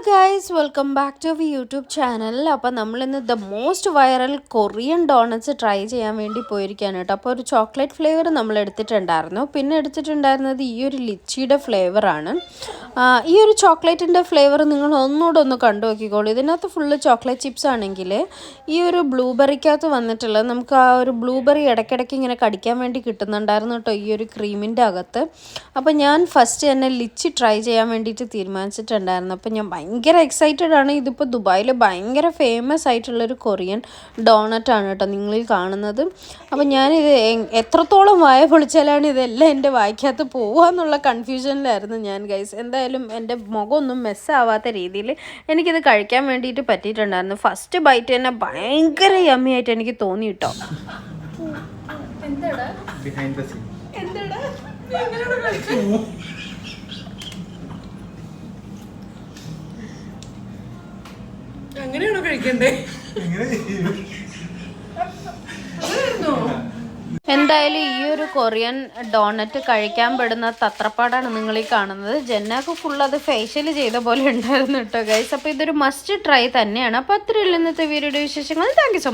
Guys welcome back to our YouTube channel. അപ്പോൾ നമ്മളിന്ന് the most viral Korean doughnuts try ചെയ്യാൻ വേണ്ടി പോയിരിക്കുകയാണ് കേട്ടോ. അപ്പോൾ ഒരു ചോക്ലേറ്റ് ഫ്ലേവർ നമ്മൾ എടുത്തിട്ടുണ്ടായിരുന്നു. പിന്നെ എടുത്തിട്ടുണ്ടായിരുന്നത് ഈ ഒരു ലിച്ചിയുടെ ഫ്ലേവറാണ്. ഈ ഒരു ചോക്ലേറ്റിൻ്റെ ഫ്ലേവർ നിങ്ങൾ ഒന്നുകൂടെ ഒന്ന് കണ്ടു നോക്കിക്കോളൂ. ഇതിനകത്ത് ഫുള്ള് ചോക്ലേറ്റ് ചിപ്സ് ആണെങ്കിൽ ഈ ഒരു ബ്ലൂബെറിക്കകത്ത് വന്നിട്ടുള്ളത് നമുക്ക് ആ ഒരു ബ്ലൂബെറി ഇടയ്ക്കിടയ്ക്ക് ഇങ്ങനെ കടിക്കാൻ വേണ്ടി കിട്ടുന്നുണ്ടായിരുന്നു കേട്ടോ ഈ ഒരു ക്രീമിൻ്റെ അകത്ത്. അപ്പോൾ ഞാൻ ഫസ്റ്റ് തന്നെ ലിച്ചി ട്രൈ ചെയ്യാൻ വേണ്ടിയിട്ട് തീരുമാനിച്ചിട്ടുണ്ടായിരുന്നു. അപ്പോൾ ഞാൻ ഭയങ്കര എക്സൈറ്റഡ് ആണ്. ഇതിപ്പോൾ ദുബായിൽ ഭയങ്കര ഫേമസ് ആയിട്ടുള്ളൊരു കൊറിയൻ ഡോണറ്റാണ് കേട്ടോ നിങ്ങളിൽ കാണുന്നത്. അപ്പോൾ ഞാനിത് എത്രത്തോളം വായ പൊളിച്ചാലാണ് ഇതെല്ലാം എൻ്റെ വായിക്കകത്ത് പോവുക എന്നുള്ള കൺഫ്യൂഷനിലായിരുന്നു ഞാൻ ഗൈസ്. എന്തായാലും എൻ്റെ മുഖമൊന്നും മെസ്സാവാത്ത രീതിയിൽ എനിക്കിത് കഴിക്കാൻ വേണ്ടിയിട്ട് പറ്റിയിട്ടുണ്ടായിരുന്നു. ഫസ്റ്റ് ബൈറ്റ് തന്നെ ഭയങ്കര യമ്മി ആയിട്ട് എനിക്ക് തോന്നി കേട്ടോ. അങ്ങനെയാണോ കഴിക്കണ്ടേ? എന്തായാലും ഈ ഒരു കൊറിയൻ ഡോണറ്റ് കഴിക്കാൻ പെടുന്ന തത്രപ്പാടാണ് നിങ്ങൾ ഈ കാണുന്നത്. ജന്നാക്ക് ഫുൾ അത് ഫേഷ്യൽ ചെയ്ത പോലെ ഉണ്ടായിരുന്നു കേട്ടോ ഗൈസ്. അപ്പോൾ ഇതൊരു മസ്റ്റ് ട്രൈ തന്നെയാണ്. അപ്പോൾ അത്രയുള്ള ഇന്നത്തെ വീഡിയോയുടെ വിശേഷങ്ങൾ. Thank you so much.